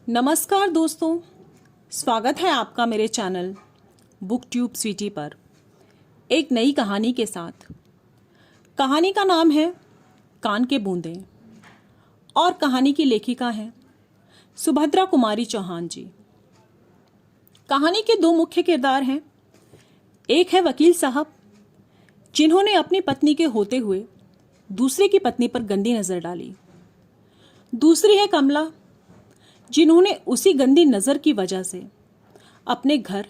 नमस्कार दोस्तों, स्वागत है आपका मेरे चैनल बुक ट्यूब स्वीटी पर एक नई कहानी के साथ। कहानी का नाम है कान के बूंदे और कहानी की लेखिका है सुभद्रा कुमारी चौहान जी। कहानी के दो मुख्य किरदार हैं। एक है वकील साहब, जिन्होंने अपनी पत्नी के होते हुए दूसरे की पत्नी पर गंदी नजर डाली। दूसरी है कमला, जिन्होंने उसी गंदी नजर की वजह से अपने घर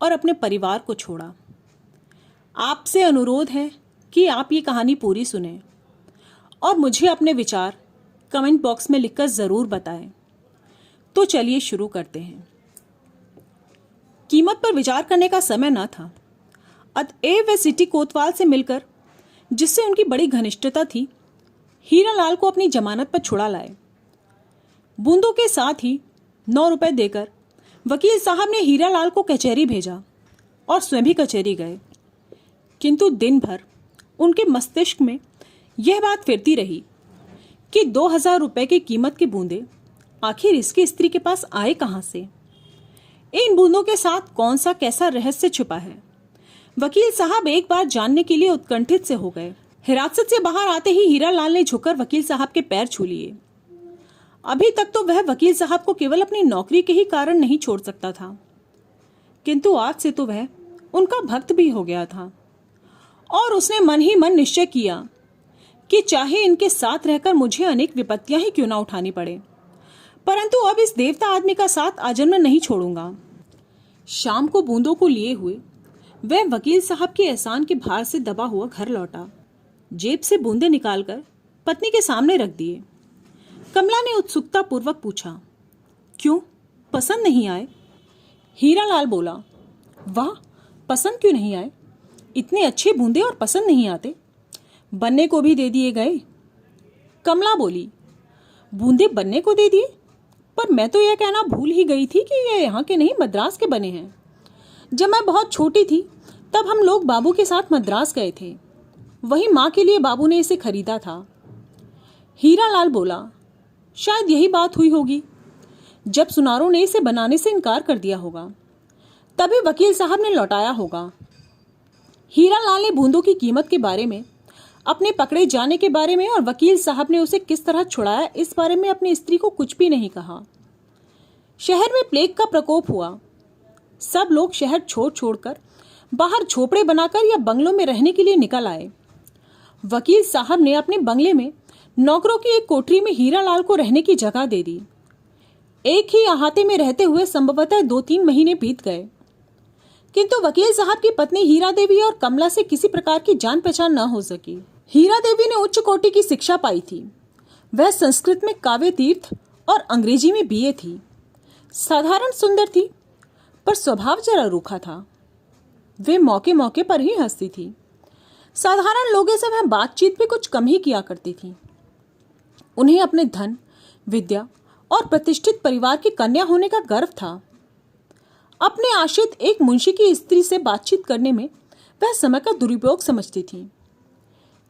और अपने परिवार को छोड़ा। आपसे अनुरोध है कि आप ये कहानी पूरी सुनें और मुझे अपने विचार कमेंट बॉक्स में लिखकर जरूर बताएं। तो चलिए शुरू करते हैं। कीमत पर विचार करने का समय न था, अतएव वे सिटी कोतवाल से मिलकर, जिससे उनकी बड़ी घनिष्ठता थी, हीरालाल को अपनी जमानत पर छुड़ा लाए। बूंदों के साथ ही 9 रुपए देकर वकील साहब ने हीरालाल को कचहरी भेजा और स्वयं भी कचहरी गए। किंतु दिन भर उनके मस्तिष्क में यह बात फिरती रही कि 2000 रुपए की कीमत के बूंदे आखिर इसकी स्त्री के पास आए कहां से। इन बूंदों के साथ कौन सा कैसा रहस्य छुपा है, वकील साहब एक बार जानने के लिए उत्कंठित से हो गए। हिरासत से बाहर आते ही हीरालाल ने झुककर वकील साहब के पैर छू लिए। अभी तक तो वह वकील साहब को केवल अपनी नौकरी के ही कारण नहीं छोड़ सकता था, किंतु आज से तो वह उनका भक्त भी हो गया था और उसने मन ही मन निश्चय किया कि चाहे इनके साथ रहकर मुझे अनेक विपत्तियां ही क्यों ना उठानी पड़े, परंतु अब इस देवता आदमी का साथ आजन्म नहीं छोड़ूंगा। शाम को बूंदों को लिए हुए वह वकील साहब के एहसान के भार से दबा हुआ घर लौटा। जेब से बूंदे निकालकर पत्नी के सामने रख दिए। कमला ने उत्सुकता पूर्वक पूछा, क्यों, पसंद नहीं आए? हीरालाल बोला, वाह, पसंद क्यों नहीं आए? इतने अच्छे बूंदे और पसंद नहीं आते? बन्ने को भी दे दिए गए। कमला बोली, बूंदे बन्ने को दे दिए? पर मैं तो यह कहना भूल ही गई थी कि ये यहाँ के नहीं, मद्रास के बने हैं। जब मैं बहुत छोटी थी तब हम लोग बाबू के साथ मद्रास गए थे, वहीं माँ के लिए बाबू ने इसे खरीदा था। हीरालाल बोला, शायद यही बात हुई होगी, जब सुनारों ने इसे बनाने से इनकार कर दिया होगा, तभी वकील साहब ने लौटाया होगा। हीरालाल ने बूंदों की कीमत के बारे में, अपने पकड़े जाने के बारे में और वकील साहब ने उसे किस तरह छुड़ाया, इस बारे में अपनी स्त्री को कुछ भी नहीं कहा। शहर में प्लेग का प्रकोप हुआ। सब लोग शहर छोड़ छोड़कर बाहर झोपड़े बनाकर या बंगलों में रहने के लिए निकल आए। वकील साहब ने अपने बंगले में नौकरों की एक कोठरी में हीरालाल को रहने की जगह दे दी। एक ही अहाते में रहते हुए संभवतः 2-3 महीने बीत गए, किंतु वकील साहब की पत्नी हीरा देवी और कमला से किसी प्रकार की जान पहचान न हो सकी। हीरा देवी ने उच्च कोटि की शिक्षा पाई थी। वह संस्कृत में काव्य तीर्थ और अंग्रेजी में बीए थी। साधारण सुंदर थी, पर स्वभाव जरा रूखा था। वे मौके मौके पर ही हंसती थी। साधारण लोगों से वह बातचीत भी कुछ कम ही किया करती थी। उन्हें अपने धन, विद्या और प्रतिष्ठित परिवार की कन्या होने का गर्व था। अपने आश्रित एक मुंशी की स्त्री से बातचीत करने में वह समय का दुरुपयोग समझती थी।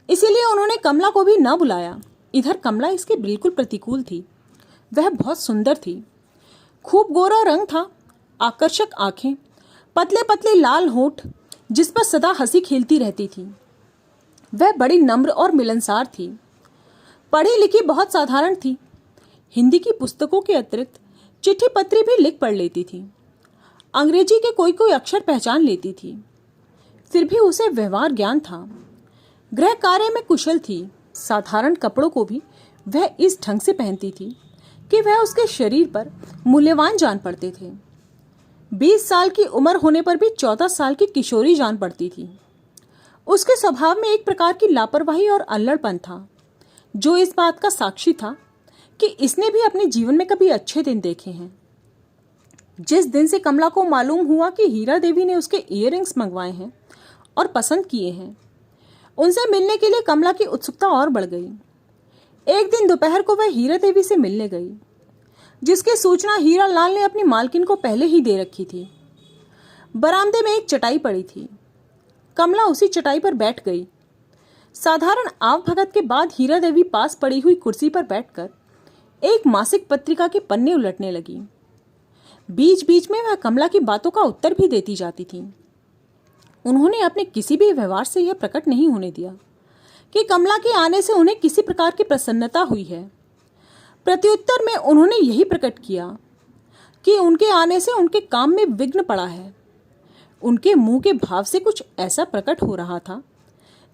इसीलिए उन्होंने कमला को भी न बुलाया। इधर कमला इसके बिल्कुल प्रतिकूल थी। वह बहुत सुंदर थी। खूब गोरा रंग था, आकर्षक आंखें, पतले पतले लाल होंठ, जिस पर सदा हंसी खेलती रहती थी। वह बड़ी नम्र और मिलनसार थी। पढ़ी लिखी बहुत साधारण थी। हिंदी की पुस्तकों के अतिरिक्त चिट्ठी पत्री भी लिख पढ़ लेती थी। अंग्रेजी के कोई कोई अक्षर पहचान लेती थी। फिर भी उसे व्यवहार ज्ञान था। गृह कार्य में कुशल थी। साधारण कपड़ों को भी वह इस ढंग से पहनती थी कि वह उसके शरीर पर मूल्यवान जान पड़ते थे। 20 साल की उम्र होने पर भी 14 साल की किशोरी जान पड़ती थी। उसके स्वभाव में एक प्रकार की लापरवाही और अल्लड़पन था, जो इस बात का साक्षी था कि इसने भी अपने जीवन में कभी अच्छे दिन देखे हैं। जिस दिन से कमला को मालूम हुआ कि हीरा देवी ने उसके इयररिंग्स मंगवाए हैं और पसंद किए हैं, उनसे मिलने के लिए कमला की उत्सुकता और बढ़ गई। एक दिन दोपहर को वह हीरा देवी से मिलने गई, जिसकी सूचना हीरालाल ने अपनी मालकिन को पहले ही दे रखी थी। बरामदे में एक चटाई पड़ी थी। कमला उसी चटाई पर बैठ गई। साधारण आव भगत के बाद हीरा देवी पास पड़ी हुई कुर्सी पर बैठकर एक मासिक पत्रिका के पन्ने उलटने लगी। बीच बीच में वह कमला की बातों का उत्तर भी देती जाती थी। उन्होंने अपने किसी भी व्यवहार से यह प्रकट नहीं होने दिया कि कमला के आने से उन्हें किसी प्रकार की प्रसन्नता हुई है। प्रत्युत्तर में उन्होंने यही प्रकट किया कि उनके आने से उनके काम में विघ्न पड़ा है। उनके मुंह के भाव से कुछ ऐसा प्रकट हो रहा था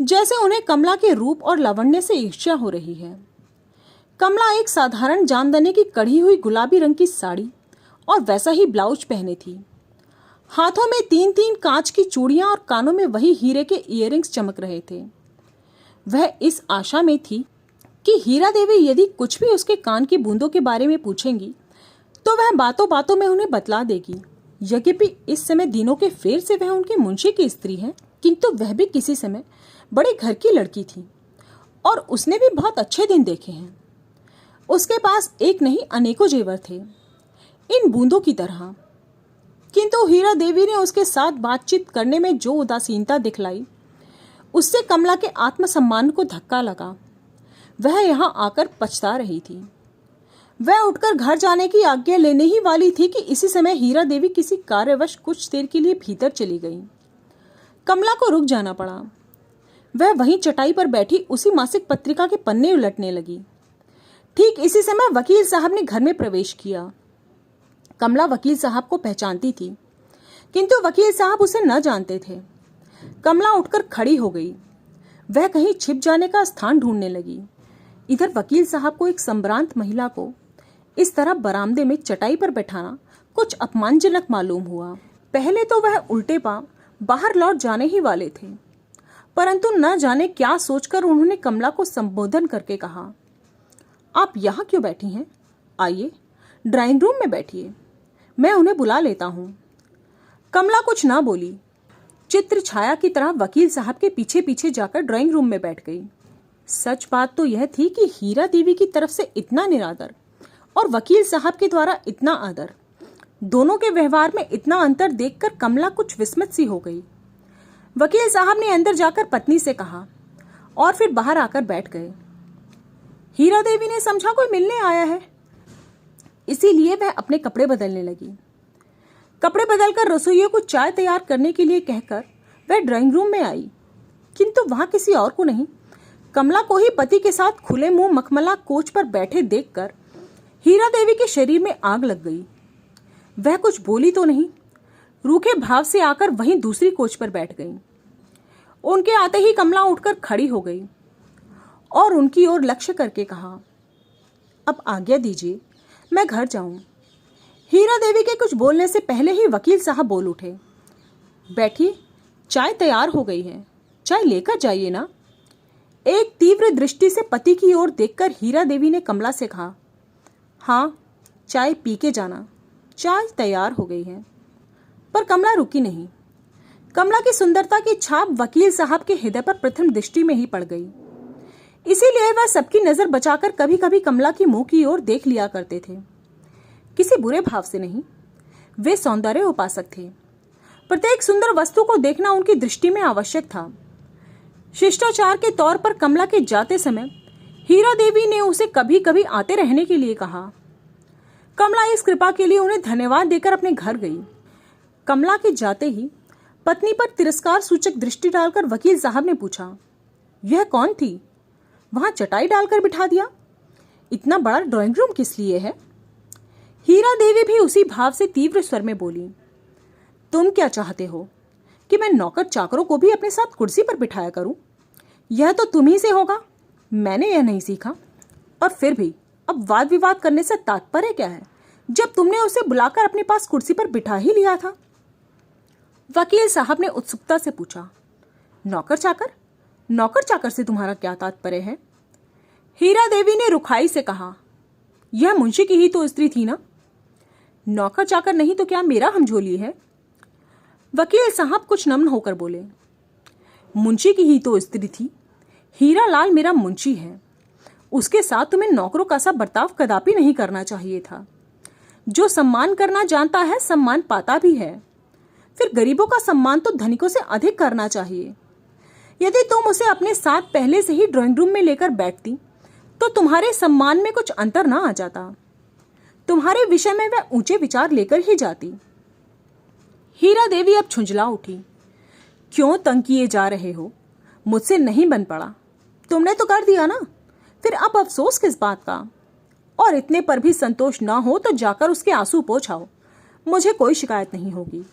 जैसे उन्हें कमला के रूप और लावण्य से ईर्ष्या हो रही है। कमला एक साधारण जामदनी की कढ़ी हुई गुलाबी रंग की साड़ी और वैसा ही ब्लाउज पहने थी। हाथों में 3-3 कांच की चूड़ियां और कानों में वही हीरे के इयररिंग्स चमक रहे थे। वह इस आशा में थी कि हीरा देवी यदि कुछ भी उसके कान की बूंदों के बारे में पूछेंगी तो वह बातों बातों में उन्हें बतला देगी। यद्यपि इस समय दिनों के फेर से वह उनके मुंशी की स्त्री है, किंतु वह भी किसी समय बड़े घर की लड़की थी और उसने भी बहुत अच्छे दिन देखे हैं। उसके पास एक नहीं अनेकों जेवर थे, इन बूंदों की तरह। किंतु हीरा देवी ने उसके साथ बातचीत करने में जो उदासीनता दिखलाई, उससे कमला के आत्मसम्मान को धक्का लगा। वह यहाँ आकर पछता रही थी। वह उठकर घर जाने की आज्ञा लेने ही वाली थी कि इसी समय हीरा देवी किसी कार्यवश कुछ देर के लिए भीतर चली गई। कमला को रुक जाना पड़ा। वह वहीं चटाई पर बैठी उसी मासिक पत्रिका के पन्ने उलटने लगी। ठीक इसी समय वकील साहब ने घर में प्रवेश किया। कमला वकील साहब को पहचानती थी, किंतु वकील साहब उसे न जानते थे। कमला उठकर खड़ी हो गई। वह कहीं छिप जाने का स्थान ढूंढने लगी। इधर वकील साहब को एक संभ्रांत महिला को इस तरह बरामदे में चटाई पर बैठाना कुछ अपमानजनक मालूम हुआ। पहले तो वह उल्टे पांव बाहर लौट जाने ही वाले थे, परंतु न जाने क्या सोचकर उन्होंने कमला को संबोधन करके कहा, आप यहाँ क्यों बैठी हैं? आइए ड्राइंग रूम में बैठिए, मैं उन्हें बुला लेता हूँ। कमला कुछ ना बोली। चित्र छाया की तरह वकील साहब के पीछे पीछे जाकर ड्राइंग रूम में बैठ गई। सच बात तो यह थी कि हीरा देवी की तरफ से इतना निरादर और वकील साहब के द्वारा इतना आदर, दोनों के व्यवहार में इतना अंतर देखकर कमला कुछ विस्मित सी हो गई। वकील साहब ने अंदर जाकर पत्नी से कहा और फिर बाहर आकर बैठ गए। हीरा देवी ने समझा कोई मिलने आया है, इसीलिए वह अपने कपड़े बदलने लगी। कपड़े बदलकर रसोइयों को चाय तैयार करने के लिए कहकर वह ड्राइंग रूम में आई, किंतु वहां किसी और को नहीं, कमला को ही पति के साथ खुले मुंह मखमला कोच पर बैठे देखकर हीरा देवी के शरीर में आग लग गई। वह कुछ बोली तो नहीं, रूखे भाव से आकर वहीं दूसरी कोच पर बैठ गई। उनके आते ही कमला उठकर खड़ी हो गई और उनकी ओर लक्ष्य करके कहा, अब आज्ञा दीजिए, मैं घर जाऊं। हीरा देवी के कुछ बोलने से पहले ही वकील साहब बोल उठे, बैठिए, चाय तैयार हो गई है, चाय लेकर जाइए ना। एक तीव्र दृष्टि से पति की ओर देखकर हीरा देवी ने कमला से कहा, हाँ, चाय पी के जाना, चाय तैयार हो गई है। पर कमला रुकी नहीं। कमला की सुंदरता की छाप वकील साहब के हृदय पर प्रथम दृष्टि में ही पड़ गई। इसीलिए वह सबकी नजर बचाकर कभी कभी कमला की मुंह की ओर देख लिया करते थे। किसी बुरे भाव से नहीं, वे सौंदर्य उपासक थे। प्रत्येक सुंदर वस्तु को देखना उनकी दृष्टि में आवश्यक था। शिष्टाचार के तौर पर कमला के जाते समय हीरा देवी ने उसे कभी कभी आते रहने के लिए कहा। कमला इस कृपा के लिए उन्हें धन्यवाद देकर अपने घर गई। कमला के जाते ही पत्नी पर तिरस्कार सूचक दृष्टि डालकर वकील साहब ने पूछा, यह कौन थी? वहां चटाई डालकर बिठा दिया, इतना बड़ा ड्राइंग रूम किस लिए है? हीरा देवी भी उसी भाव से तीव्र स्वर में बोली, तुम क्या चाहते हो कि मैं नौकर चाकरों को भी अपने साथ कुर्सी पर बिठाया करूं? यह तो तुम ही से होगा, मैंने यह नहीं सीखा। और फिर भी अब वाद विवाद करने से तात्पर्य क्या है, जब तुमने उसे बुलाकर अपने पास कुर्सी पर बिठा ही लिया था? वकील साहब ने उत्सुकता से पूछा, नौकर चाकर? नौकर चाकर से तुम्हारा क्या तात्पर्य है? हीरा देवी ने रुखाई से कहा, यह मुंशी की ही तो स्त्री थी ना, नौकर चाकर नहीं तो क्या मेरा हमझोली है? वकील साहब कुछ नम्र होकर बोले, मुंशी की ही तो स्त्री थी, हीरा लाल मेरा मुंशी है, उसके साथ तुम्हें नौकरों का सा बर्ताव कदापि नहीं करना चाहिए था। जो सम्मान करना जानता है सम्मान पाता भी है। फिर गरीबों का सम्मान तो धनिकों से अधिक करना चाहिए। यदि तुम उसे अपने साथ पहले से ही ड्राइंग रूम में लेकर बैठती तो तुम्हारे सम्मान में कुछ अंतर ना आ जाता। तुम्हारे विषय में वह ऊंचे विचार लेकर ही जाती। हीरा देवी अब झुंझला उठी। क्यों तंग किए जा रहे हो? मुझसे नहीं बन पड़ा, तुमने तो कर दिया ना, फिर अब अफसोस किस बात का? और इतने पर भी संतोष ना हो तो जाकर उसके आंसू पोंछाओ, मुझे कोई शिकायत नहीं होगी।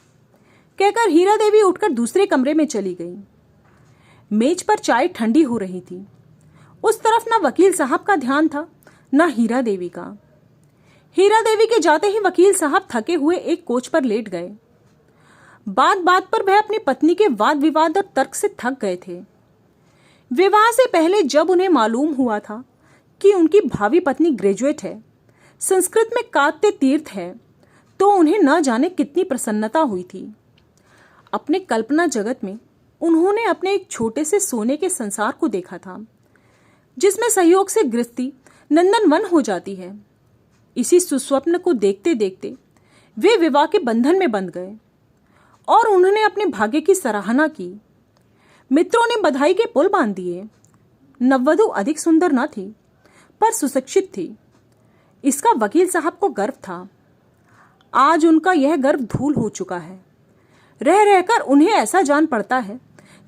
कहकर हीरा देवी उठकर दूसरे कमरे में चली गई। मेज पर चाय ठंडी हो रही थी। उस तरफ ना वकील साहब का ध्यान था, ना हीरा देवी का। हीरा देवी के जाते ही वकील साहब थके हुए एक कोच पर लेट गए। बात बात पर वह अपनी पत्नी के वाद विवाद और तर्क से थक गए थे। विवाह से पहले जब उन्हें मालूम हुआ था कि उनकी भावी पत्नी ग्रेजुएट है, संस्कृत में कात्य तीर्थ है, तो उन्हें न जाने कितनी प्रसन्नता हुई थी। अपने कल्पना जगत में उन्होंने अपने एक छोटे से सोने के संसार को देखा था, जिसमें सहयोग से गृहस्थी नंदनवन हो जाती है। इसी सुस्वप्न को देखते देखते वे विवाह के बंधन में बंध गए और उन्होंने अपने भाग्य की सराहना की। मित्रों ने बधाई के पुल बांध दिए। नववधु अधिक सुंदर न थी, पर सुशिक्षित थी, इसका वकील साहब को गर्व था। आज उनका यह गर्व धूल हो चुका है। रह रहकर उन्हें ऐसा जान पड़ता है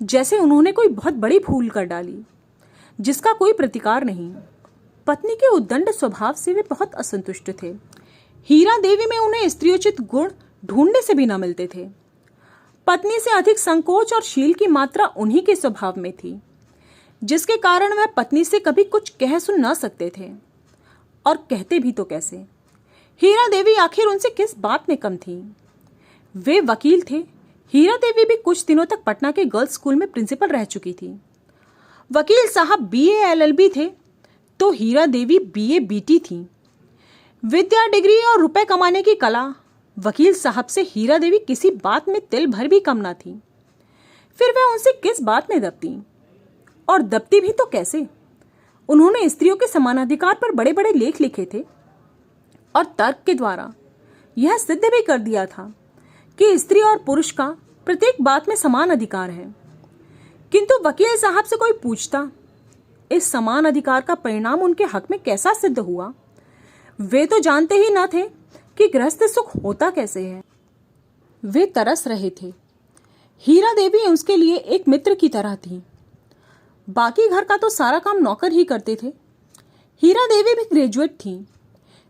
जैसे उन्होंने कोई बहुत बड़ी भूल कर डाली, जिसका कोई प्रतिकार नहीं। पत्नी के उद्दंड स्वभाव से वे बहुत असंतुष्ट थे। हीरा देवी में उन्हें स्त्रीयोचित गुण ढूंढने से भी न मिलते थे। पत्नी से अधिक संकोच और शील की मात्रा उन्हीं के स्वभाव में थी, जिसके कारण वह पत्नी से कभी कुछ कह सुन न सकते थे, और कहते भी तो कैसे। हीरा देवी आखिर उनसे किस बात में कम थी? वे वकील थे। हीरा देवी भी कुछ दिनों तक पटना के गर्ल्स स्कूल में प्रिंसिपल रह चुकी थी। वकील साहब BA LLB थे, तो हीरा देवी BA BT थी। विद्या, डिग्री और रुपए कमाने की कला, वकील साहब से हीरा देवी किसी बात में तिल भर भी कम ना थी। फिर वह उनसे किस बात में दबती, और दबती भी तो कैसे? उन्होंने स्त्रियों के समानाधिकार पर बड़े बड़े लेख लिखे थे और तर्क के द्वारा यह सिद्ध भी कर दिया था कि स्त्री और पुरुष का प्रत्येक बात में समान अधिकार है। किंतु वकील साहब से कोई पूछता, इस समान अधिकार का परिणाम उनके हक में कैसा सिद्ध हुआ? वे तो जानते ही न थे कि गृहस्थ सुख होता कैसे है। वे तरस रहे थे। हीरा देवी उसके लिए एक मित्र की तरह थी। बाकी घर का तो सारा काम नौकर ही करते थे। हीरा देवी भी ग्रेजुएट थी।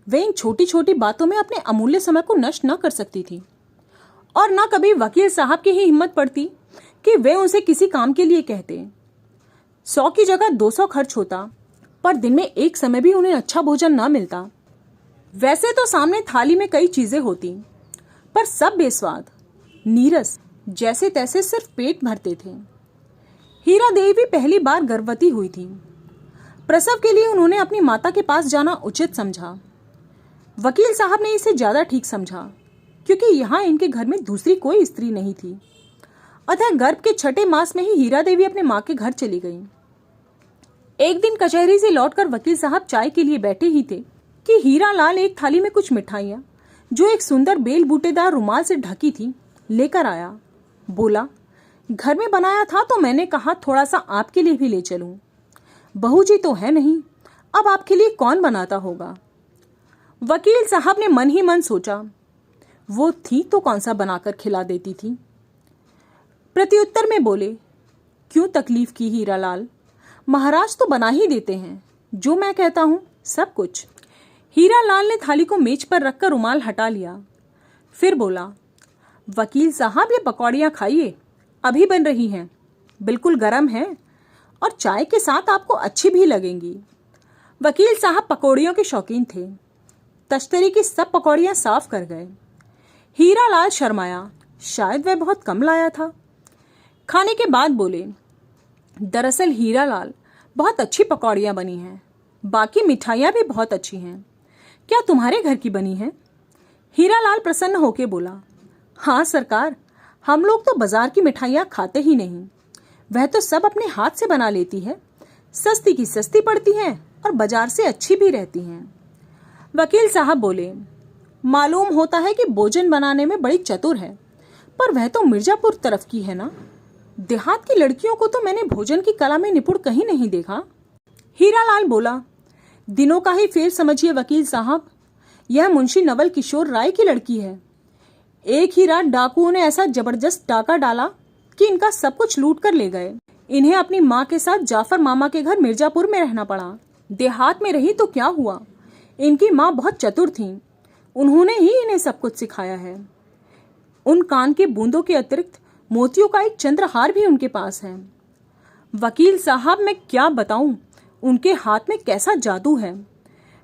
वे इन छोटी छोटी बातों में अपने अमूल्य समय को नष्ट न कर सकती थी, और न कभी वकील साहब की ही हिम्मत पड़ती कि वे उनसे किसी काम के लिए कहते। 100 की जगह 200 खर्च होता, पर दिन में एक समय भी उन्हें अच्छा भोजन न मिलता। वैसे तो सामने थाली में कई चीजें होती, पर सब बेस्वाद, नीरस, जैसे तैसे सिर्फ पेट भरते थे। हीरा देवी पहली बार गर्भवती हुई थी। प्रसव के लिए उन्होंने अपनी माता के पास जाना उचित समझा। वकील साहब ने इसे ज्यादा ठीक समझा, क्योंकि यहाँ इनके घर में दूसरी कोई स्त्री नहीं थी। अतः गर्भ के 6ठे मास में ही हीरा देवी अपने माँ के घर चली गई। एक दिन कचहरी से लौटकर वकील साहब चाय के लिए बैठे ही थे कि हीरा लाल एक थाली में कुछ मिठाइयाँ, जो एक सुंदर बेल बूटेदार रुमाल से ढकी थी, लेकर आया। बोला, घर में बनाया था तो मैंने कहा थोड़ा सा आपके लिए भी ले चलूं। बहू जी तो है नहीं, अब आपके लिए कौन बनाता होगा? वकील साहब ने मन ही मन सोचा, वो थी तो कौन सा बनाकर खिला देती थी। प्रत्युत्तर में बोले, क्यों तकलीफ की हीरा लाल, महाराज तो बना ही देते हैं, जो मैं कहता हूं सब कुछ। हीरा लाल ने थाली को मेज पर रखकर रुमाल हटा लिया। फिर बोला, वकील साहब ये पकौड़ियाँ खाइए, अभी बन रही हैं, बिल्कुल गरम है, और चाय के साथ आपको अच्छी भी लगेंगी। वकील साहब पकौड़ियों के शौकीन थे। तश्तरी की सब पकौड़ियाँ साफ कर गए। हीरा लाल शर्माया, शायद वह बहुत कम लाया था। खाने के बाद बोले, दरअसल हीरा लाल, बहुत अच्छी पकौड़ियाँ बनी हैं, बाकी मिठाइयाँ भी बहुत अच्छी हैं। क्या तुम्हारे घर की बनी हैं? हीरा लाल प्रसन्न होकर बोला, हाँ सरकार, हम लोग तो बाजार की मिठाइयाँ खाते ही नहीं, वह तो सब अपने हाथ से बना लेती है, सस्ती की सस्ती पड़ती हैं और बाजार से अच्छी भी रहती हैं। वकील साहब बोले, मालूम होता है कि भोजन बनाने में बड़ी चतुर है, पर वह तो मिर्जापुर तरफ की है ना, देहात की लड़कियों को तो मैंने भोजन की कला में निपुण कहीं नहीं देखा। हीरा लाल बोला, दिनों का ही फेर समझिए वकील साहब, यह मुंशी नवल किशोर राय की लड़की है। एक ही रात डाकुओं ने ऐसा जबरदस्त डाका डाला कि इनका सब कुछ लूट कर ले गए। इन्हें अपनी माँ के साथ जाफर मामा के घर मिर्जापुर में रहना पड़ा। देहात में रही तो क्या हुआ, इनकी माँ बहुत चतुर थीं, उन्होंने ही इन्हें सब कुछ सिखाया है। उन कान के बूंदों के अतिरिक्त मोतियों का एक चंद्रहार भी उनके पास है। वकील साहब मैं क्या बताऊं, उनके हाथ में कैसा जादू है।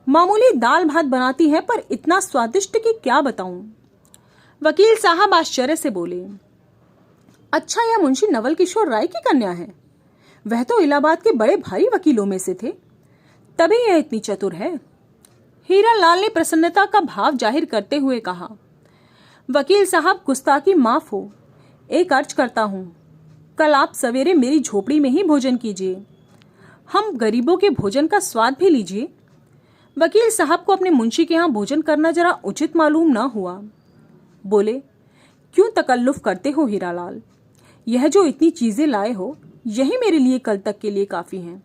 मामूली दाल भात बनाती है पर इतना स्वादिष्ट कि क्या बताऊं। वकील साहब आश्चर्य से बोले, अच्छा यह मुंशी नवल किशोर राय की कन्या है? वह तो इलाहाबाद के बड़े भारी वकीलों में से थे, तभी यह इतनी चतुर है। हीरालाल ने प्रसन्नता का भाव जाहिर करते हुए कहा, वकील साहब गुस्ताखी माफ हो, एक अर्ज करता हूं, कल आप सवेरे मेरी झोपड़ी में ही भोजन कीजिए, हम गरीबों के भोजन का स्वाद भी लीजिए। वकील साहब को अपने मुंशी के यहाँ भोजन करना जरा उचित मालूम ना हुआ। बोले, क्यों तकल्लुफ करते हो हीरालाल, यह जो इतनी चीजें लाए हो यही मेरे लिए कल तक के लिए काफी हैं,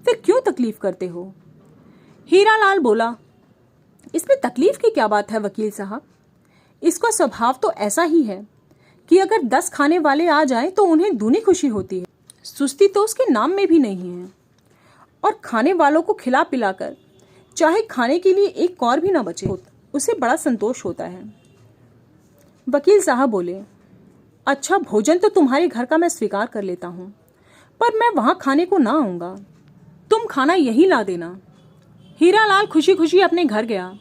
फिर क्यों तकलीफ करते हो? हीरालाल बोला, इसमें तकलीफ की क्या बात है वकील साहब, इसका स्वभाव तो ऐसा ही है कि अगर 10 खाने वाले आ जाएं तो उन्हें दूनी खुशी होती है। सुस्ती तो उसके नाम में भी नहीं है, और खाने वालों को खिला पिलाकर चाहे खाने के लिए एक कौर भी ना बचे उसे बड़ा संतोष होता है। वकील साहब बोले, अच्छा भोजन तो तुम्हारे घर का मैं स्वीकार कर लेता हूं, पर मैं वहां खाने को ना आऊंगा, तुम खाना यही ला देना। हीरालाल खुशी खुशी अपने घर गया।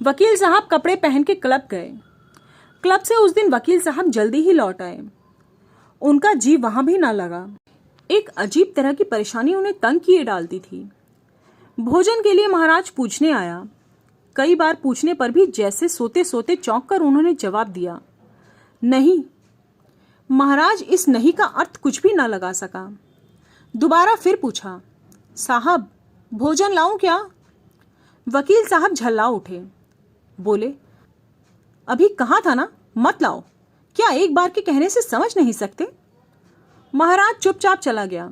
वकील साहब कपड़े पहन के क्लब गए। क्लब से उस दिन वकील साहब जल्दी ही लौट आए। उनका जी वहां भी ना लगा। एक अजीब तरह की परेशानी उन्हें तंग किए डालती थी। भोजन के लिए महाराज पूछने आया। कई बार पूछने पर भी जैसे सोते सोते चौंक कर उन्होंने जवाब दिया, नहीं। महाराज इस नहीं का अर्थ कुछ भी ना लगा सका। दोबारा फिर पूछा, साहब भोजन लाऊं क्या? वकील साहब झल्ला उठे। बोले, अभी कहा था ना मत लाओ, क्या एक बार के कहने से समझ नहीं सकते? महाराज चुपचाप चला गया।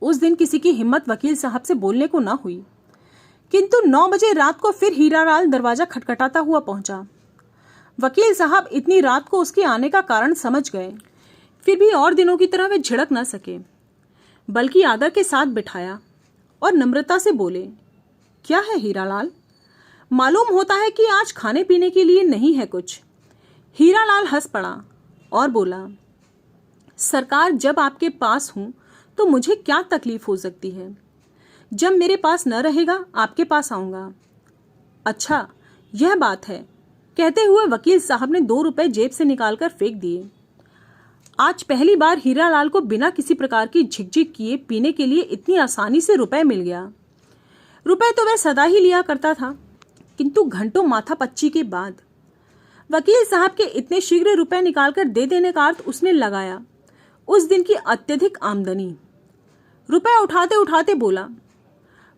उस दिन किसी की हिम्मत वकील साहब से बोलने को ना हुई, किंतु 9 बजे रात को फिर हीरालाल दरवाजा खटखटाता हुआ पहुंचा। वकील साहब इतनी रात को उसके आने का कारण समझ गए, फिर भी और दिनों की तरह वे झिड़क न सके, बल्कि आदर के साथ बिठाया और नम्रता से बोले, क्या है हीरालाल, मालूम होता है कि आज खाने पीने के लिए नहीं है कुछ। हीरालाल हंस पड़ा और बोला, सरकार जब आपके पास हूं तो मुझे क्या तकलीफ हो सकती है, जब मेरे पास न रहेगा आपके पास आऊंगा। अच्छा यह बात है, कहते हुए वकील साहब ने 2 रुपए जेब से निकालकर फेंक दिए। आज पहली बार हीरालाल को बिना किसी प्रकार की झिकझिक किए पीने के लिए इतनी आसानी से रुपए मिल गया। रुपए तो वह सदा ही लिया करता था, किंतु घंटों माथापच्ची के बाद वकील साहब के इतने शीघ्र रुपए निकालकर दे देने का अर्थ उसने लगाया उस दिन की अत्यधिक आमदनी। रुपए उठाते उठाते बोला,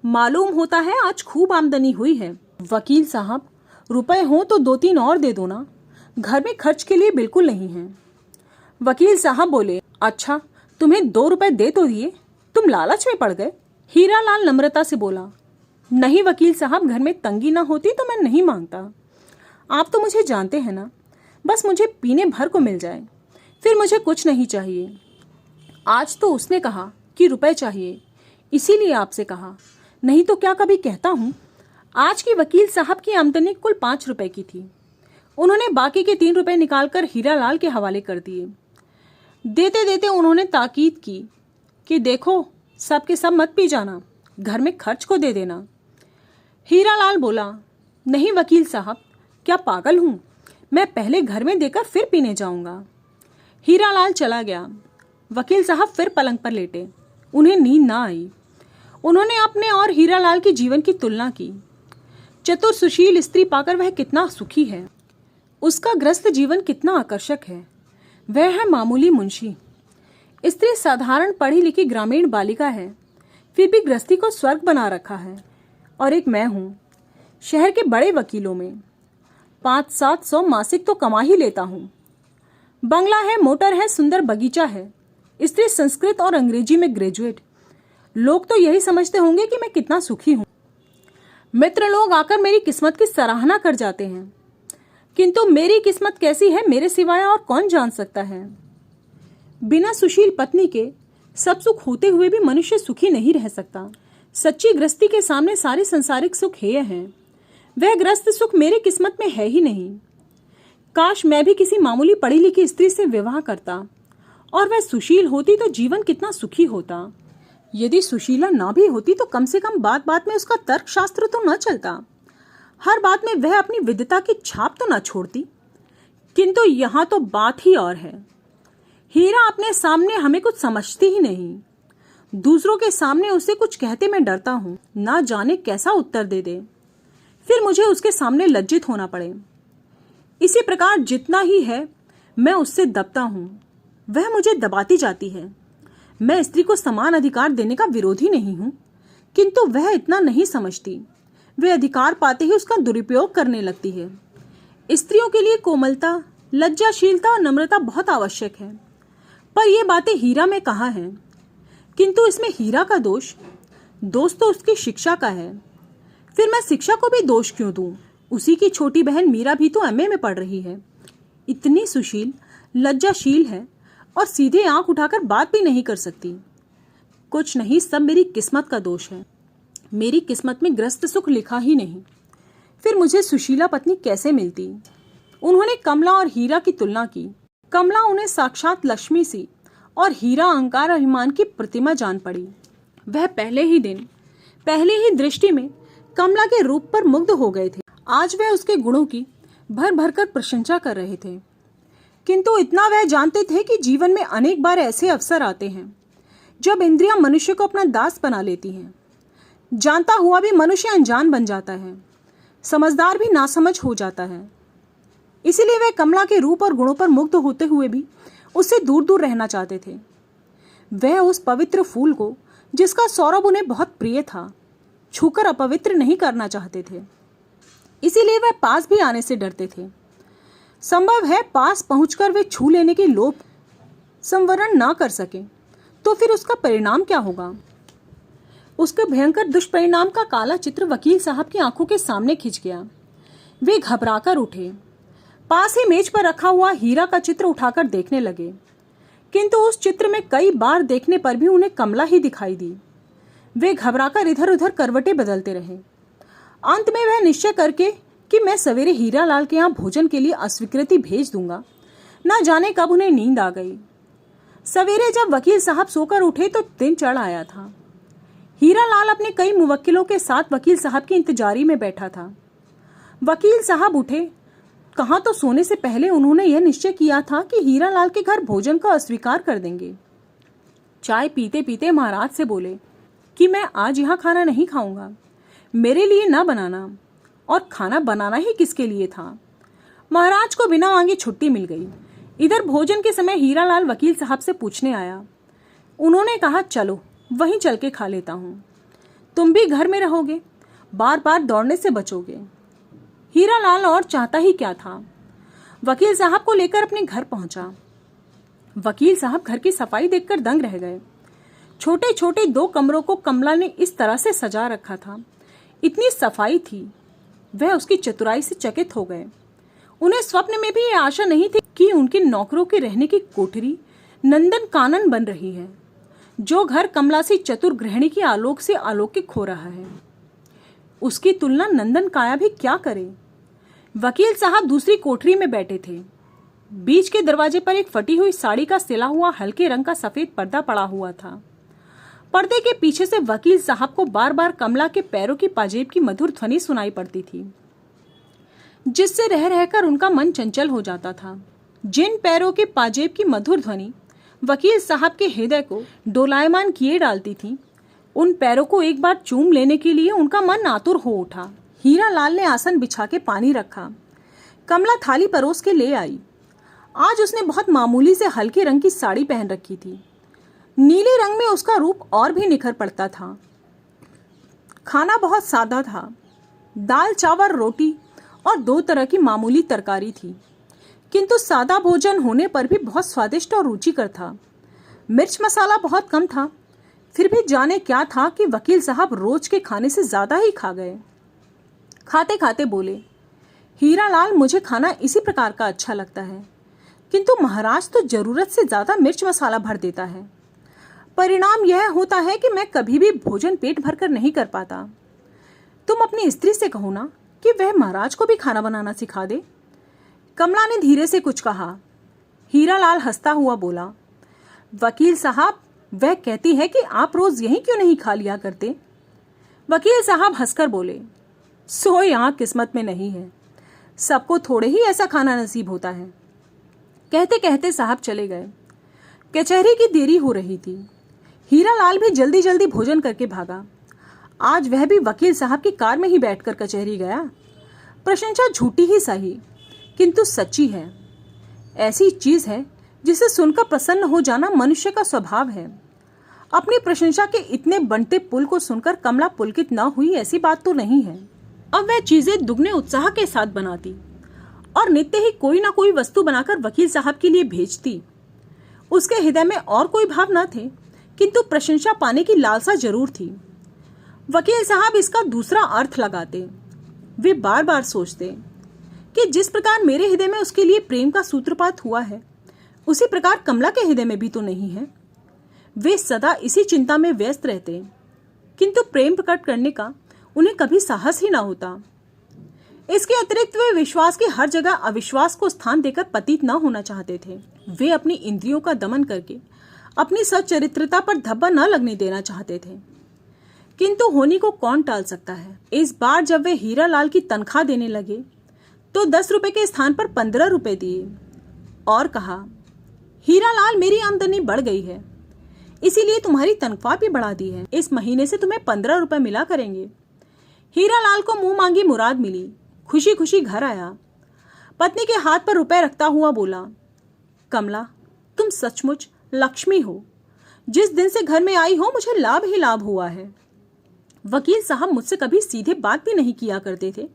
मालूम होता है आज खूब आमदनी हुई है। वकील साहब रुपए हो तो 2-3 और दे दो ना, घर में खर्च के लिए बिल्कुल नहीं है। वकील साहब बोले, अच्छा तुम्हें 2 रुपए दे तो दिए, तुम लालच में पड़ गए। हीरालाल नम्रता से बोला, नहीं वकील साहब, घर में तंगी ना होती तो मैं नहीं मांगता। आप तो मुझे जानते हैं ना, बस मुझे पीने भर को मिल जाए, फिर मुझे कुछ नहीं चाहिए। आज तो उसने कहा कि रुपए चाहिए, इसीलिए आपसे कहा, नहीं तो क्या कभी कहता हूँ। आज की वकील साहब की आमदनी कुल 5 रुपए की थी। उन्होंने बाकी के 3 रुपए निकालकर हीरालाल के हवाले कर दिए। देते देते उन्होंने ताकीद की कि देखो सब के सब मत पी जाना, घर में खर्च को दे देना। हीरालाल बोला, नहीं वकील साहब, क्या पागल हूं, मैं पहले घर में देकर फिर पीने जाऊंगा। हीरालाल चला गया। वकील साहब फिर पलंग पर लेटे। उन्हें नींद ना आई। उन्होंने अपने और हीरालाल के जीवन की तुलना की। चतुर सुशील स्त्री पाकर वह कितना सुखी है, उसका ग्रस्त जीवन कितना आकर्षक है। वह है मामूली मुंशी, स्त्री साधारण पढ़ी लिखी ग्रामीण बालिका है, फिर भी गृहस्थी को स्वर्ग बना रखा है। और एक मैं हूँ, शहर के बड़े वकीलों में 500-700 मासिक तो कमा ही लेता हूँ। बंगला है, मोटर है, सुंदर बगीचा है, स्त्री संस्कृत और अंग्रेजी में ग्रेजुएट। लोग तो यही समझते होंगे कि मैं कितना सुखी हूँ। मित्र लोग आकर मेरी किस्मत की सराहना कर जाते हैं, किंतु मेरी किस्मत कैसी है मेरे सिवाय और कौन जान सकता है। बिना सुशील पत्नी के सब सुख होते हुए भी मनुष्य सुखी नहीं रह सकता। सच्ची गृहस्थी के सामने सारे संसारिक सुख हेय हैं। वह गृहस्थ सुख मेरी किस्मत में है ही नहीं। काश मैं भी किसी मामूली पढ़ी लिखी स्त्री से विवाह करता और वह सुशील होती तो जीवन कितना सुखी होता। यदि सुशीला ना भी होती तो कम से कम बात बात में उसका तर्क शास्त्र तो न चलता, हर बात में वह अपनी विद्वता की छाप तो न छोड़ती। किंतु यहाँ तो बात ही और है। हीरा अपने सामने हमें कुछ समझती ही नहीं। दूसरों के सामने उसे कुछ कहते मैं डरता हूँ, ना जाने कैसा उत्तर दे दे, फिर मुझे उसके सामने लज्जित होना पड़े। इसी प्रकार जितना ही है मैं उससे दबता हूँ, वह मुझे दबाती जाती है। मैं स्त्री को समान अधिकार देने का विरोधी नहीं हूँ, किंतु वह इतना नहीं समझती। वे अधिकार पाते ही उसका दुरुपयोग करने लगती है। स्त्रियों के लिए कोमलता, लज्जाशीलता और नम्रता बहुत आवश्यक है, पर ये बातें हीरा में कहाँ हैं। किंतु इसमें हीरा का दोष तो उसकी शिक्षा का है। फिर मैं शिक्षा को भी दोष क्यों दूं? उसी की छोटी बहन मीरा भी तो एमए में पढ़ रही है। इतनी सुशील, लज्जाशील है और सीधे आंख उठाकर बात भी नहीं कर सकती। कुछ नहीं, सब मेरी किस्मत का दोष है। मेरी किस्मत में गृहस्थ सुख लिखा ही नहीं। फिर मुझे सुशीला पत्नी कैसे मिलती? उन्होंने कमला और हीरा की तुलना की। कमला उन्हें साक्षात लक्ष्मी सी और हीरा अहंकार अभिमान की प्रतिमा जान पड़ी। वह पहले ही दिन, पहली ही दृष्टि में कमला के रूप पर मुग्ध हो गए थे। आज वह उसके गुणों की भर भर कर प्रशंसा कर रहे थे, किंतु इतना वह जानते थे कि जीवन में अनेक बार ऐसे अवसर आते हैं जब इंद्रियां मनुष्य को अपना दास बना लेती हैं। जानता हुआ भी मनुष्य अनजान बन जाता है, समझदार भी नासमझ हो जाता है। इसीलिए वह कमला के रूप और गुणों पर मुग्ध होते हुए भी उससे दूर दूर रहना चाहते थे। वह उस पवित्र फूल को, जिसका सौरभ उन्हें बहुत प्रिय था, छूकर अपवित्र नहीं करना चाहते थे। इसीलिए वह पास भी आने से डरते थे। संभव है पास पहुंचकर वे छू लेने की लोभ संवरण ना कर सके तो फिर उसका परिणाम क्या होगा? उसके भयंकर दुष्परिणाम का काला चित्र वकील साहब की आंखों के सामने खिंच गया। वे घबराकर उठे, पास ही मेज पर रखा हुआ हीरा का चित्र उठाकर देखने लगे, किंतु उस चित्र में कई बार देखने पर भी उन्हें कमला ही दिखाई दी। वे घबराकर इधर उधर करवटें बदलते रहे। अंत में वह निश्चय करके कि मैं सवेरे हीरा लाल के यहाँ भोजन के लिए अस्वीकृति भेज दूंगा, न जाने कब उन्हें नींद आ गई। सवेरे जब वकील साहब सोकर उठे तो दिन चढ़ आया था। हीरा लाल अपने कई मुवक्किलों के साथ वकील साहब की इंतजारी में बैठा था। वकील साहब उठे, कहाँ तो सोने से पहले उन्होंने यह निश्चय किया था कि हीरा लाल के घर भोजन को अस्वीकार कर देंगे। चाय पीते पीते महाराज से बोले कि मैं आज यहाँ खाना नहीं खाऊंगा, मेरे लिए ना बनाना, और खाना बनाना ही किसके लिए था। महाराज को बिना मांगे छुट्टी मिल गई। इधर भोजन के समय हीरा लाल वकील साहब से पूछने आया। उन्होंने कहा, चलो वहीं चल के खा लेता हूँ, तुम भी घर में रहोगे, बार बार दौड़ने से बचोगे। हीरा लाल और चाहता ही क्या था, वकील साहब को लेकर अपने घर पहुंचा। वकील साहब घर की सफाई देखकर दंग रह गए। छोटे छोटे 2 कमरों को कमला ने इस तरह से सजा रखा था, इतनी सफाई थी। वह उसकी चतुराई से चकित हो गए। उन्हें स्वप्न में भी ये आशा नहीं थी कि उनके नौकरों के रहने की कोठरी नंदन कानन बन रही है। जो घर कमला सी चतुर गृहिणी की आलोक से अलौकिक हो रहा है, उसकी तुलना नंदन काया भी क्या करे। वकील साहब दूसरी कोठरी में बैठे थे। बीच के दरवाजे पर एक फटी हुई साड़ी का सिला हुआ हल्के रंग का सफेद पर्दा पड़ा हुआ था। पर्दे के पीछे से वकील साहब को बार बार कमला के पैरों की पाजेब की मधुर ध्वनि सुनाई पड़ती थी, जिससे रह रहकर उनका मन चंचल हो जाता था। जिन पैरों के पाजेब की मधुर ध्वनि वकील साहब के हृदय को डोलायमान किए डालती थी, उन पैरों को एक बार चूम लेने के लिए उनका मन आतुर हो उठा। हीरा लाल ने आसन बिछा के पानी रखा। कमला थाली परोस के ले आई। आज उसने बहुत मामूली से हल्के रंग की साड़ी पहन रखी थी। नीले रंग में उसका रूप और भी निखर पड़ता था। खाना बहुत सादा था। दाल, चावल, रोटी और 2 तरह की मामूली तरकारी थी, किंतु सादा भोजन होने पर भी बहुत स्वादिष्ट और रुचिकर था। मिर्च मसाला बहुत कम था। फिर भी जाने क्या था कि वकील साहब रोज के खाने से ज्यादा ही खा गए। खाते खाते बोले, हीरालाल, मुझे खाना इसी प्रकार का अच्छा लगता है, किंतु महाराज तो जरूरत से ज्यादा मिर्च मसाला भर देता है। परिणाम यह होता है कि मैं कभी भी भोजन पेट भरकर नहीं कर पाता। तुम अपनी स्त्री से कहो ना कि वह महाराज को भी खाना बनाना सिखा दे। कमला ने धीरे से कुछ कहा। हीरालाल हंसता हुआ बोला, वकील साहब, वह कहती है कि आप रोज यहीं क्यों नहीं खा लिया करते। वकील साहब हंसकर बोले, सो यहाँ किस्मत में नहीं है, सबको थोड़े ही ऐसा खाना नसीब होता है। कहते कहते साहब चले गए। कचहरी की देरी हो रही थी। हीरालाल भी जल्दी जल्दी भोजन करके भागा। आज वह भी वकील साहब की कार में ही बैठकर कचहरी गया। प्रशंसा झूठी ही सही, किंतु सच्ची है। ऐसी चीज है जिसे सुनकर प्रसन्न हो जाना मनुष्य का स्वभाव है। अपनी प्रशंसा के इतने बनते पुल को सुनकर कमला पुलकित न हुई ऐसी बात तो नहीं है। अब वह चीजें दुगने उत्साह के साथ बनाती और नित्य ही कोई ना कोई वस्तु बनाकर वकील साहब के लिए भेजती। उसके हृदय में और कोई भाव न थे, किंतु प्रशंसा पाने की लालसा जरूर थी। वकील साहब इसका दूसरा अर्थ लगाते। वे बार बार सोचते कि जिस प्रकार मेरे हृदय में उसके लिए प्रेम का सूत्रपात हुआ है, उसी प्रकार कमला के हृदय में भी तो नहीं है। वे सदा इसी चिंता में व्यस्त रहते, किंतु प्रेम प्रकट करने का उन्हें कभी साहस ही ना होता। इसके अतिरिक्त वे विश्वास की हर जगह अविश्वास को स्थान देकर पतित न होना चाहते थे। वे अपनी इंद्रियों का दमन करके अपनी सच्चरित्रता पर धब्बा न लगने देना चाहते थे, किंतु होनी को कौन टाल सकता है। इस बार जब वे हीरालाल की तनख्वाह देने लगे तो 10 रुपए के स्थान पर 15 रुपए दिए और कहा, हीरालाल, मेरी आमदनी बढ़ गई है, इसीलिए तुम्हारी तनख्वाह भी बढ़ा दी है। इस महीने से तुम्हें 15 रुपए मिला करेंगे। हीरालाल को मुंह मांगी मुराद मिली। खुशी खुशी घर आया। पत्नी के हाथ पर रुपए रखता हुआ बोला, कमला, तुम सचमुच लक्ष्मी हो। जिस दिन से घर में आई हो मुझे लाभ ही लाभ हुआ है। वकील साहब मुझसे कभी सीधे बात भी नहीं किया करते थे,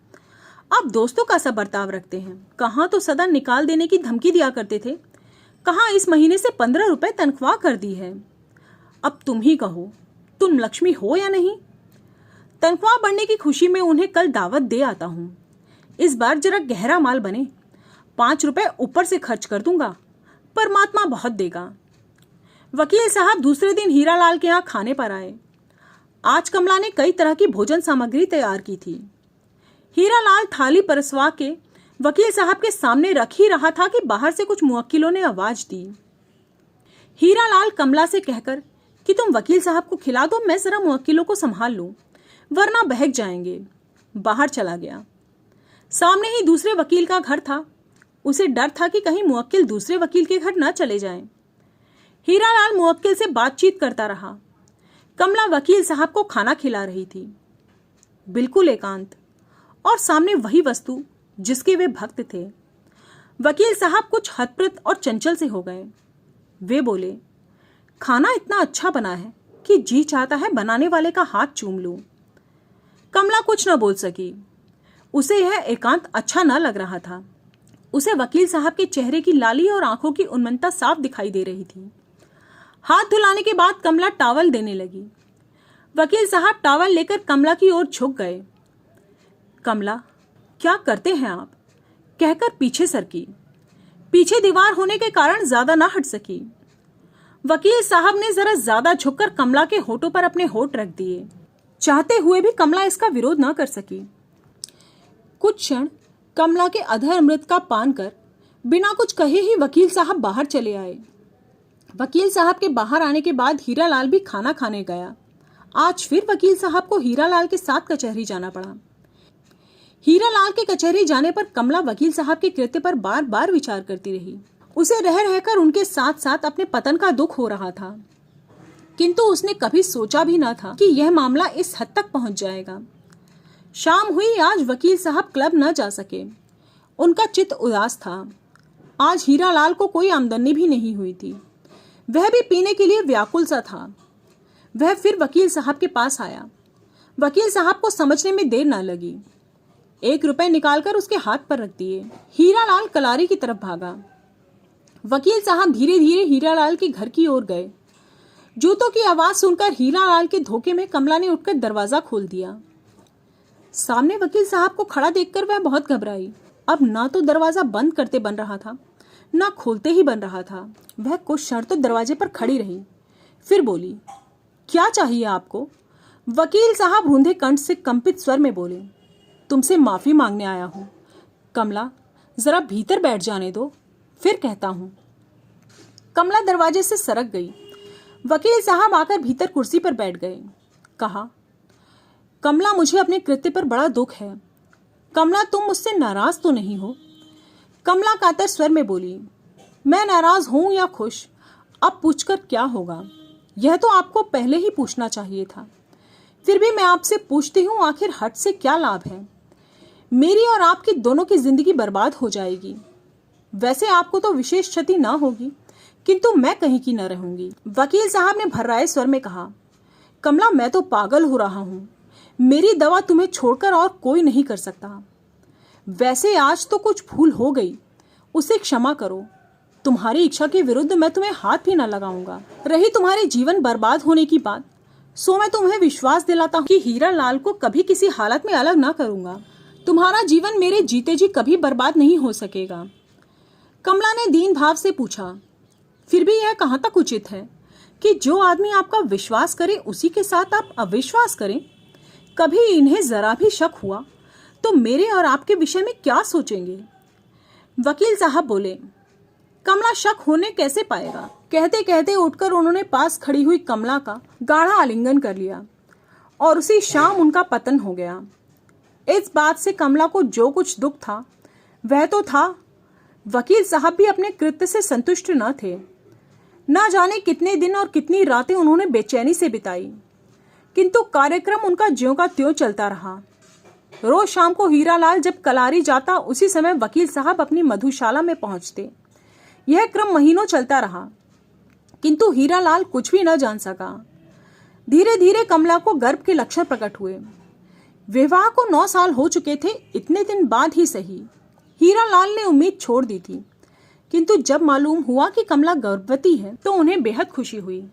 अब दोस्तों का सा बर्ताव रखते हैं। कहाँ तो सदा निकाल देने की धमकी दिया करते थे, कहाँ इस महीने से 15 रुपए तनख्वाह कर दी है। अब तुम ही कहो, तुम लक्ष्मी हो या नहीं। तनख्वाह बढ़ने की खुशी में उन्हें कल दावत दे आता हूं। इस बार जरा गहरा माल बने, 5 रुपए ऊपर से खर्च कर दूंगा, परमात्मा बहुत देगा। वकील साहब दूसरे दिन हीरालाल के यहाँ खाने पर आए। आज कमला ने कई तरह की भोजन सामग्री तैयार की थी। हीरालाल थाली परसवा के वकील साहब के सामने रख ही रहा था कि बाहर से कुछ मुवक्किलों ने आवाज दी। हीरालाल कमला से कहकर कि तुम वकील साहब को खिला दो, मैं जरा मुवक्किलों को संभाल लूं, वरना बहक जाएंगे, बाहर चला गया। सामने ही दूसरे वकील का घर था। उसे डर था कि कहीं मुवक्किल दूसरे वकील के घर न चले जाएं। हीरालाल मुवक्किल से बातचीत करता रहा। कमला वकील साहब को खाना खिला रही थी, बिल्कुल एकांत, और सामने वही वस्तु जिसके वे भक्त थे। वकील साहब कुछ हतप्रत और चंचल से हो गए। वे बोले, खाना इतना अच्छा बना है कि जी चाहता है बनाने वाले का हाथ चूम लूं। कमला कुछ न बोल सकी। उसे यह एकांत अच्छा न लग रहा था। उसे वकील साहब के चेहरे की लाली और आंखों की उन्मत्तता साफ दिखाई दे रही थी। हाथ धुलाने के बाद कमला टॉवल देने लगी। वकील साहब टॉवल लेकर कमला की ओर झुक गए। कमला, क्या करते हैं आप, कहकर पीछे सरकी। पीछे दीवार होने के कारण ज्यादा ना हट सकी। वकील साहब ने जरा ज्यादा झुककर कमला के होठों पर अपने होठ रख दिए। चाहते हुए भी कमला इसका विरोध न कर सकी। कुछ क्षण कमला के अधर अमृत का पान कर बिना कुछ कहे ही वकील साहब बाहर चले आए। वकील साहब के बाहर आने के बाद हीरालाल भी खाना खाने गया। आज फिर वकील साहब को हीरालाल के साथ कचहरी जाना पड़ा। हीरालाल के कचहरी जाने पर कमला वकील साहब के कृत्य पर बार बार विचार करती रही। उसे रह रहकर उनके साथ साथ अपने पतन का दुख हो रहा था, किंतु उसने कभी सोचा भी न था कि यह मामला इस हद तक पहुंच जाएगा। शाम हुई। आज वकील साहब क्लब न जा सके। उनका चित्त उदास था। आज हीरालाल को कोई आमदनी भी नहीं हुई थी। वह भी पीने के लिए व्याकुल सा था। वह फिर वकील साहब के पास आया। वकील साहब को समझने में देर न लगी। 1 रुपए निकालकर उसके हाथ पर रख दिए। हीरालाल कलारी की तरफ भागा। वकील साहब धीरे धीरे हीरालाल के घर की ओर गए। जूतों की आवाज सुनकर हीरालाल के धोखे में कमला ने उठकर दरवाजा खोल दिया। सामने वकील साहब को खड़ा देखकर वह बहुत घबराई। अब ना तो दरवाजा बंद करते बन रहा था, ना खोलते ही बन रहा था। वह कुछ क्षण तो दरवाजे पर खड़ी रही, फिर बोली, क्या चाहिए आपको? वकील साहब रूंधे कंठ से कंपित स्वर में बोले, तुमसे माफी मांगने आया हूं। कमला, जरा भीतर बैठ जाने दो, फिर कहता हूं। कमला दरवाजे से सरक गई। वकील साहब आकर भीतर कुर्सी पर बैठ गए। कहा, कमला, मुझे अपने कृत्य पर बड़ा दुख है। कमला, तुम मुझसे नाराज तो नहीं हो? कमला कातर स्वर में बोली, मैं नाराज हूं या खुश, अब पूछकर क्या होगा? यह तो आपको पहले ही पूछना चाहिए था। फिर भी मैं आपसे पूछती हूं, आखिर हट से क्या लाभ है? मेरी और आपकी दोनों की जिंदगी बर्बाद हो जाएगी। वैसे आपको तो विशेष क्षति ना होगी, किंतु मैं कहीं की न रहूंगी। वकील साहब ने भर्राए स्वर में कहा, कमला, मैं तो पागल हो रहा हूं। मेरी दवा तुम्हें छोड़कर और कोई नहीं कर सकता। वैसे आज तो कुछ भूल हो गई, उसे क्षमा करो। तुम्हारी इच्छा के विरुद्ध मैं तुम्हें हाथ भी न लगाऊंगा। रही तुम्हारे जीवन बर्बाद होने की बात, सो मैं तुम्हें विश्वास दिलाता हूं कि हीरा लाल को कभी किसी हालत में अलग ना करूंगा। तुम्हारा जीवन मेरे जीते जी कभी बर्बाद नहीं हो सकेगा। कमला ने दीन भाव से पूछा, फिर भी यह कहां तक उचित है कि जो आदमी आपका विश्वास करे उसी के साथ आप अविश्वास करें? कभी इन्हें जरा भी शक हुआ तो मेरे और आपके विषय में क्या सोचेंगे? वकील साहब बोले, कमला शक होने कैसे पाएगा? कहते कहते उठकर उन्होंने पास खड़ी हुई कमला का गाढ़ा आलिंगन कर लिया और उसी शाम उनका पतन हो गया। इस बात से कमला को जो कुछ दुख था वह तो था, वकील साहब भी अपने कृत्य से संतुष्ट न थे। न जाने कितने दिन और कितनी रातें उन्होंने बेचैनी से बिताई, किंतु कार्यक्रम उनका ज्यों का त्यों चलता रहा। रोज शाम को हीरालाल जब कलारी जाता, उसी समय वकील साहब अपनी मधुशाला में पहुंचते। यह क्रम महीनों चलता रहा, किंतु हीरालाल कुछ भी न जान सका। धीरे धीरे कमला को गर्भ के लक्षण प्रकट हुए। विवाह को 9 साल हो चुके थे। इतने दिन बाद ही सही, हीरालाल ने उम्मीद छोड़ दी थी, किंतु जब मालूम हुआ कि कमला गर्भवती है तो उन्हें बेहद खुशी हुई।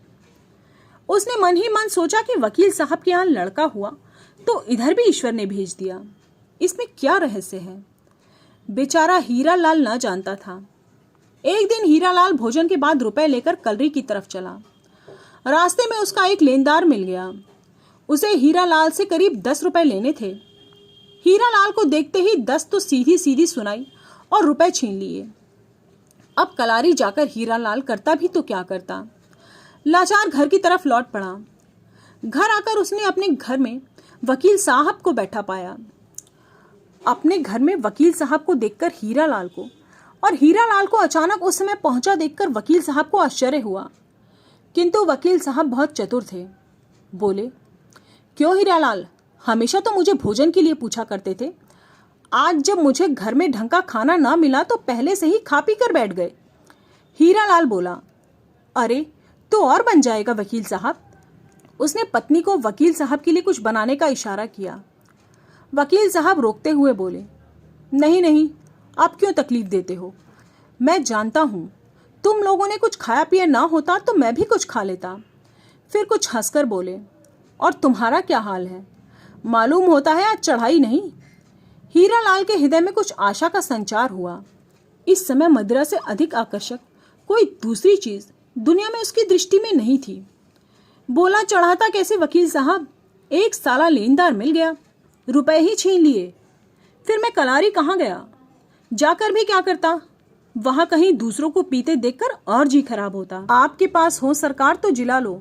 उसने मन ही मन सोचा कि वकील साहब के यहाँ लड़का हुआ तो इधर भी ईश्वर ने भेज दिया। इसमें क्या रहस्य है, बेचारा हीरालाल न जानता था। एक दिन हीरालाल भोजन के बाद रुपए लेकर कलरी की तरफ चला। रास्ते में उसका एक लेनदार मिल गया। उसे हीरालाल से करीब 10 रुपए लेने थे। हीरालाल को देखते ही 10 तो सीधी सीधी सुनाई और रुपए छीन लिए। अब कलारी जाकर हीरालाल करता भी तो क्या करता, लाचार घर की तरफ लौट पड़ा। घर आकर उसने अपने घर में वकील साहब को बैठा पाया। अपने घर में वकील साहब को देखकर हीरालाल को और हीरालाल को अचानक उस समय पहुंचा देखकर वकील साहब को आश्चर्य हुआ, किंतु वकील साहब बहुत चतुर थे। बोले, क्यों हीरालाल, हमेशा तो मुझे भोजन के लिए पूछा करते थे, आज जब मुझे घर में ढंग का खाना ना मिला तो पहले से ही खा पी कर बैठ गए। हीरालाल बोला, अरे तो और बन जाएगा वकील साहब। उसने पत्नी को वकील साहब के लिए कुछ बनाने का इशारा किया। वकील साहब रोकते हुए बोले, नहीं नहीं, आप क्यों तकलीफ देते हो? मैं जानता हूं तुम लोगों ने कुछ खाया पिया ना होता तो मैं भी कुछ खा लेता। फिर कुछ हंसकर बोले, और तुम्हारा क्या हाल है? मालूम होता है आज चढ़ाई नहीं। हीरालाल के हृदय में कुछ आशा का संचार हुआ। इस समय मदिरा से अधिक आकर्षक कोई दूसरी चीज दुनिया में उसकी दृष्टि में नहीं थी। बोला, चढ़ाता कैसे वकील साहब? एक साला लेनदार मिल गया, रुपए ही छीन लिए। फिर मैं कलारी कहाँ गया? जाकर भी क्या करता? वहां कहीं दूसरों को पीते देखकर और जी खराब होता। आपके पास हो सरकार तो जिला लो,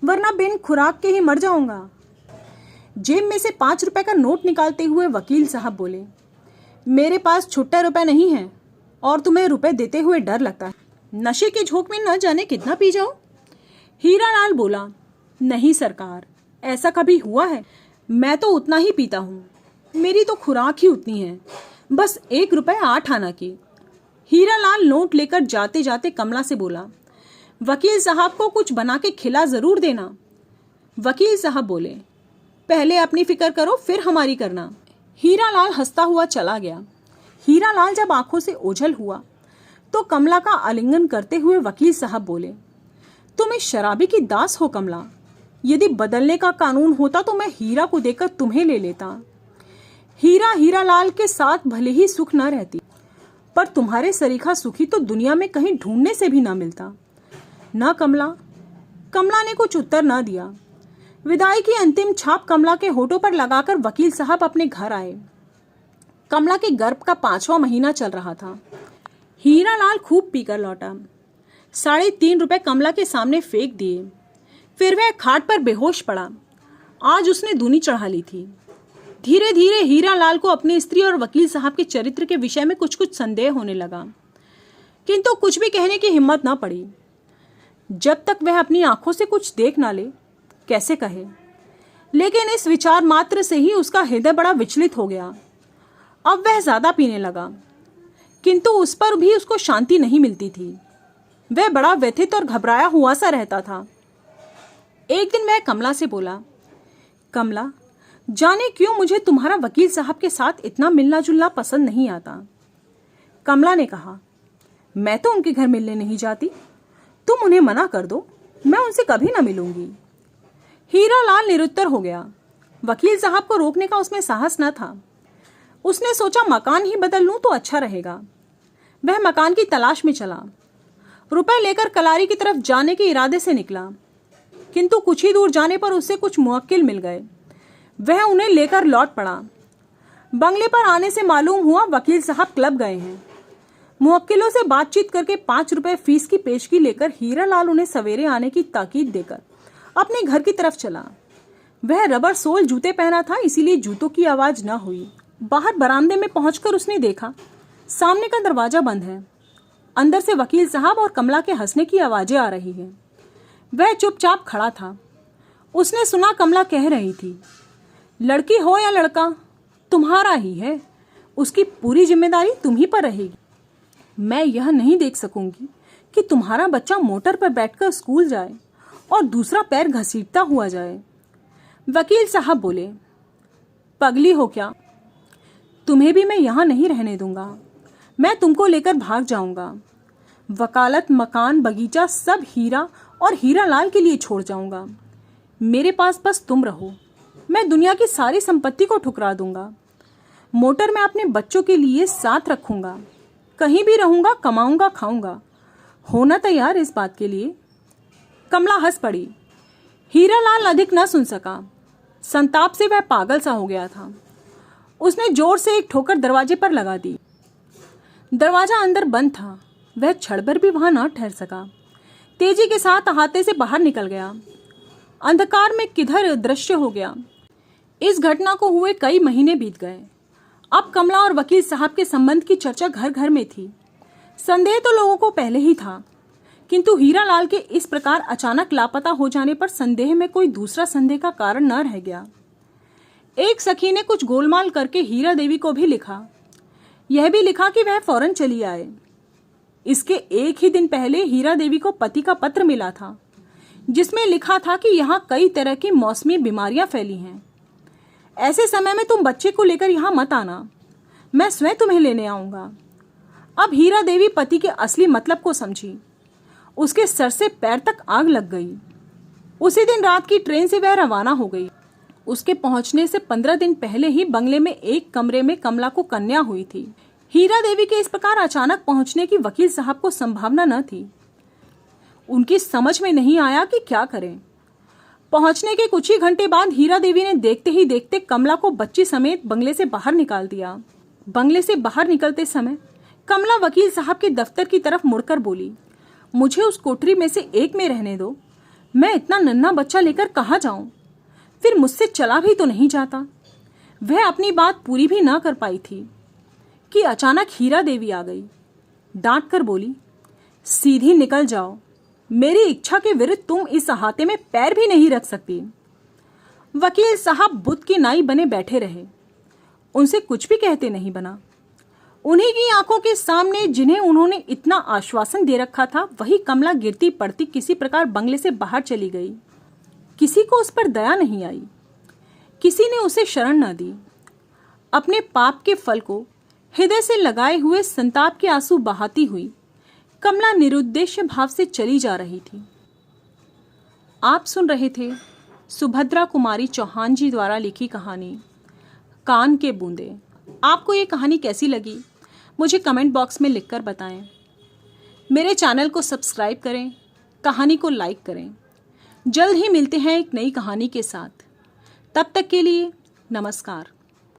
वरना बिन खुराक के ही मर जाऊंगा। जेब में से 5 रुपए का नोट निकालते हुए वकील साहब बोले, मेरे पास छुट्टे रुपए नहीं है और तुम्हें रुपए देते हुए डर लगता है। नशे के झोंक में न जाने कितना पी जाओ। हीरालाल बोला, नहीं सरकार, ऐसा कभी हुआ है? मैं तो उतना ही पीता हूँ, मेरी तो खुराक ही उतनी है, बस 1 रुपए 8 आना की। हीरालाल नोट लेकर जाते जाते कमला से बोला, वकील साहब को कुछ बना के खिला जरूर देना। वकील साहब बोले, पहले अपनी फिक्र करो फिर हमारी करना। हीरालाल हंसता हुआ चला गया। हीरालाल जब आंखों से ओझल हुआ तो कमला का आलिंगन करते हुए वकील साहब बोले, तुम इस शराबी की दास हो कमला। यदि बदलने का कानून होता तो मैं हीरा को देकर तुम्हें ले लेता। हीरालाल के साथ भले ही सुख न रहती, पर तुम्हारे सरीखा सुखी तो दुनिया में कहीं ढूंढने से भी ना मिलता। ना कमला ने कुछ उत्तर ना दिया। विदाई की अंतिम छाप कमला के होठों पर लगाकर वकील साहब अपने घर आए। कमला के गर्भ का 5वां महीना चल रहा था। हीरालाल खूब पीकर लौटा। 3.5 रुपए कमला के सामने फेंक दिए। फिर वह खाट पर बेहोश पड़ा। आज उसने दूनी चढ़ा ली थी। धीरे धीरे हीरालाल को अपनी स्त्री और वकील साहब के चरित्र के विषय में कुछ कुछ संदेह होने लगा, किंतु कुछ भी कहने की हिम्मत ना पड़ी। जब तक वह अपनी आंखों से कुछ देख ना ले, कैसे कहे। लेकिन इस विचार मात्र से ही उसका हृदय बड़ा विचलित हो गया। अब वह ज्यादा पीने लगा, किंतु उस पर भी उसको शांति नहीं मिलती थी। वह बड़ा व्यथित और घबराया हुआ सा रहता था। एक दिन वह कमला से बोला, कमला, जाने क्यों मुझे तुम्हारा वकील साहब के साथ इतना मिलना जुलना पसंद नहीं आता। कमला ने कहा, मैं तो उनके घर मिलने नहीं जाती, तुम उन्हें मना कर दो, मैं उनसे कभी ना मिलूंगी। हीरालाल निरुत्तर हो गया। वकील साहब को रोकने का उसमें साहस न था। उसने सोचा मकान ही बदल लूं तो अच्छा रहेगा। वह मकान की तलाश में चला। रुपए लेकर कलारी की तरफ जाने के इरादे से निकला, किंतु कुछ ही दूर जाने पर उससे कुछ मुवक्किल मिल गए। वह उन्हें लेकर लौट पड़ा। बंगले पर आने से मालूम हुआ वकील साहब क्लब गए हैं। मुवक्किलों से बातचीत करके 5 रुपए फीस की पेशगी लेकर हीरालाल उन्हें सवेरे आने की ताकीद देकर अपने घर की तरफ चला। वह रबर सोल जूते पहना था, इसीलिए जूतों की आवाज न हुई। बाहर बरामदे में पहुंचकर उसने देखा सामने का दरवाजा बंद है। अंदर से वकील साहब और कमला के हंसने की आवाजें आ रही हैं। वह चुपचाप खड़ा था। उसने सुना कमला कह रही थी, लड़की हो या लड़का, तुम्हारा ही है, उसकी पूरी जिम्मेदारी तुम ही पर रहेगी। मैं यह नहीं देख सकूंगी कि तुम्हारा बच्चा मोटर पर बैठकर स्कूल जाए और दूसरा पैर घसीटता हुआ जाए। वकील साहब बोले, पगली हो क्या? तुम्हें भी मैं यहां नहीं रहने दूंगा। मैं तुमको लेकर भाग जाऊंगा। वकालत, मकान, बगीचा सब हीरा और हीरालाल के लिए छोड़ जाऊंगा। मेरे पास बस तुम रहो। मैं दुनिया की सारी संपत्ति को ठुकरा दूंगा। मोटर में अपने बच्चों के लिए साथ रखूंगा। कहीं भी रहूंगा, कमाऊंगा, खाऊंगा। होना तैयार इस बात के लिए? कमला हंस पड़ी। हीरालाल अधिक न सुन सका। संताप से वह पागल सा हो गया था। उसने जोर से एक ठोकर दरवाजे पर लगा दी। दरवाजा अंदर बंद था। वह क्षण भर भी वहां न ठहर सका। तेजी के साथ अहाते से बाहर निकल गया। अंधकार में किधर दृश्य हो गया। इस घटना को हुए कई महीने बीत गए। अब कमला और वकील साहब के संबंध की चर्चा घर घर में थी। संदेह तो लोगों को पहले ही था, किंतु हीरालाल के इस प्रकार अचानक लापता हो जाने पर संदेह में कोई दूसरा संदेह का कारण न रह गया। एक सखी ने कुछ गोलमाल करके हीरा देवी को भी लिखा। यह भी लिखा कि वह फौरन चली आए। इसके एक ही दिन पहले हीरा देवी को पति का पत्र मिला था, जिसमें लिखा था कि यहाँ कई तरह की मौसमी बीमारियां फैली हैं। ऐसे समय में तुम बच्चे को लेकर यहाँ मत आना, मैं स्वयं तुम्हें लेने आऊंगा। अब हीरा देवी पति के असली मतलब को समझी। उसके सर से पैर तक आग लग गई। उसी दिन रात की ट्रेन से वह रवाना हो गई। उसके पहुंचने से 15 दिन पहले ही बंगले में एक कमरे में कमला को कन्या हुई थी। हीरा देवी के इस प्रकार अचानक पहुंचने की वकील साहब को संभावना न थी। उनकी समझ में नहीं आया कि क्या करें। पहुंचने के कुछ ही घंटे बाद हीरा देवी ने देखते ही देखते कमला को बच्ची समेत बंगले से बाहर निकाल दिया। बंगले से बाहर निकलते समय कमला वकील साहब के दफ्तर की तरफ मुड़कर बोली, मुझे उस कोठरी में से एक में रहने दो। मैं इतना नन्हा बच्चा लेकर कहाँ जाऊं? फिर मुझसे चला भी तो नहीं जाता। वह अपनी बात पूरी भी ना कर पाई थी कि अचानक हीरा देवी आ गई। डांट कर बोली, सीधी निकल जाओ। मेरी इच्छा के विरुद्ध तुम इस अहाते में पैर भी नहीं रख सकती। वकील साहब बुद्ध की नाई बने बैठे रहे। उनसे कुछ भी कहते नहीं बना। उन्हीं की आंखों के सामने जिन्हें उन्होंने इतना आश्वासन दे रखा था, वही कमला गिरती पड़ती किसी प्रकार बंगले से बाहर चली गई। किसी को उस पर दया नहीं आई। किसी ने उसे शरण न दी। अपने पाप के फल को हृदय से लगाए हुए संताप के आंसू बहाती हुई कमला निरुद्देश्य भाव से चली जा रही थी। आप सुन रहे थे सुभद्रा कुमारी चौहान जी द्वारा लिखी कहानी कान के बूंदे। आपको ये कहानी कैसी लगी मुझे कमेंट बॉक्स में लिखकर बताएं। मेरे चैनल को सब्सक्राइब करें, कहानी को लाइक करें। जल्द ही मिलते हैं एक नई कहानी के साथ। तब तक के लिए नमस्कार।